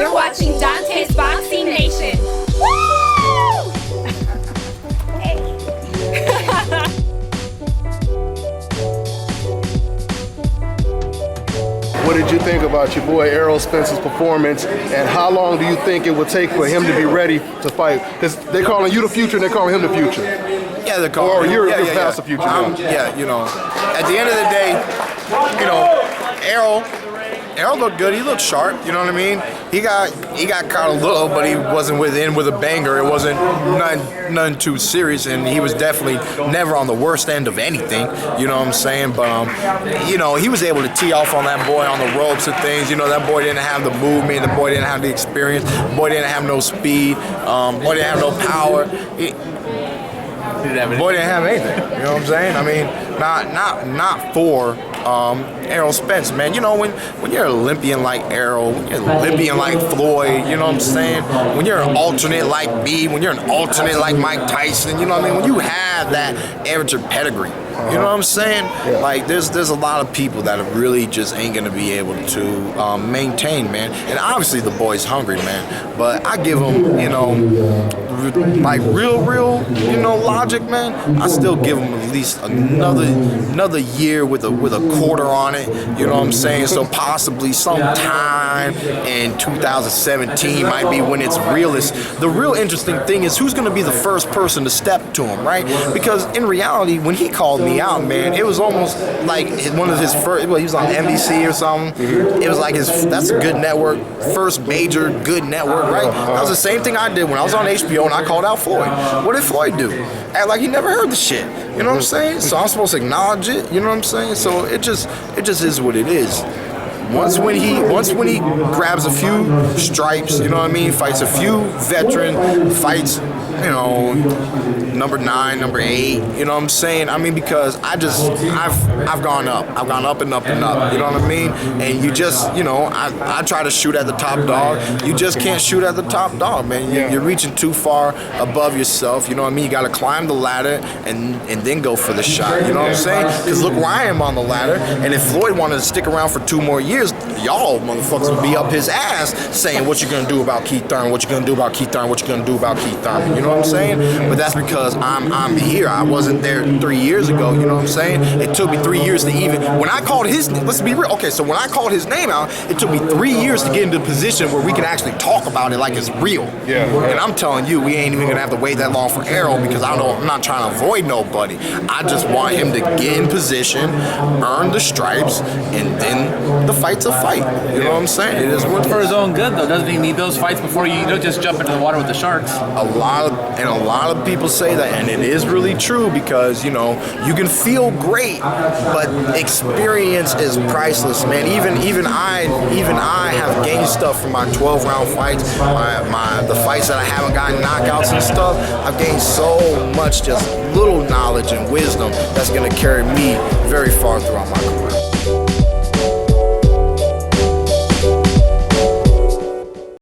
You're watching Dante's Boxing Nation. Woo! Hey. What did you think about your boy Errol Spence's performance, and how long do you think it will take for him to be ready to fight? Because they're calling you the future and they're calling him the future. Yeah, they're calling Or you're past the future now. Yeah, you know, at the end of the day, you know, Errol looked good. He looked sharp. You know what I mean? He got caught a little, but he wasn't with a banger. It wasn't nothing too serious, and he was definitely never on the worst end of anything. You know what I'm saying? But you know, he was able to tee off on that boy on the ropes and things. You know, that boy didn't have the movement. The boy didn't have the experience. The boy didn't have no speed. Boy didn't have no power. Boy didn't have anything. You know what I'm saying? I mean, not for Errol Spence, man. You know, when you're an Olympian like Errol, when you're an Olympian like Floyd, you know what I'm saying? When you're an alternate like B, when you're an alternate like Mike Tyson, you know what I mean? When you have that amateur pedigree, you know what I'm saying? Yeah. Like, there's a lot of people that really just ain't gonna be able to maintain, man. And obviously the boy's hungry, man. But I give him, you know, like real, you know, logic, man. I still give him at least another year with a quarter on it. You know what I'm saying? So possibly sometime in 2017 might be when it's realist. The real interesting thing is who's gonna be the first person to step to him, right? Because in reality, when he called me out, man, it was almost like one of his first. Well, he was on NBC or something. It was like that's a good network, first major good network, right? That was the same thing I did when I was on HBO and I called out Floyd. What did Floyd do? Act like he never heard the shit. You know what I'm saying? So I'm supposed to acknowledge it. You know what I'm saying? So it just is what it is. Once when he grabs a few stripes, you know what I mean, fights a few veteran fights, you know, number 9, number 8, you know what I'm saying? I mean, because I've gone up. I've gone up and up and up, you know what I mean? And you just, you know, I try to shoot at the top dog. You just can't shoot at the top dog, man. You're reaching too far above yourself, you know what I mean? You got to climb the ladder and then go for the shot, you know what I'm saying? Because look where I am on the ladder, and if Floyd wanted to stick around for 2 more years, y'all motherfuckers would be up his ass saying what you gonna do about Keith Thurman, what you gonna do about Keith Thurman, what you gonna do about Keith Thurman, you know what I'm saying? But that's because I'm here. I wasn't there 3 years ago, you know what I'm saying? It took me 3 years to even, when I called his name, let's be real, okay, so when I called his name out, it took me 3 years to get into a position where we can actually talk about it like it's real. Yeah. And I'm telling you, we ain't even gonna have to wait that long for Errol, because I'm not trying to avoid nobody. I just want him to get in position, earn the stripes, and then the fight's a fight. You know what I'm saying? It is what for his own good, though. Doesn't he need those fights before you don't just jump into the water with the sharks? A lot of people say that, and it is really true, because you know you can feel great, but experience is priceless, man. Even I have gained stuff from my 12-round fights, the fights that I haven't gotten knockouts and stuff. I've gained so much, just little knowledge and wisdom that's gonna carry me very far throughout my career.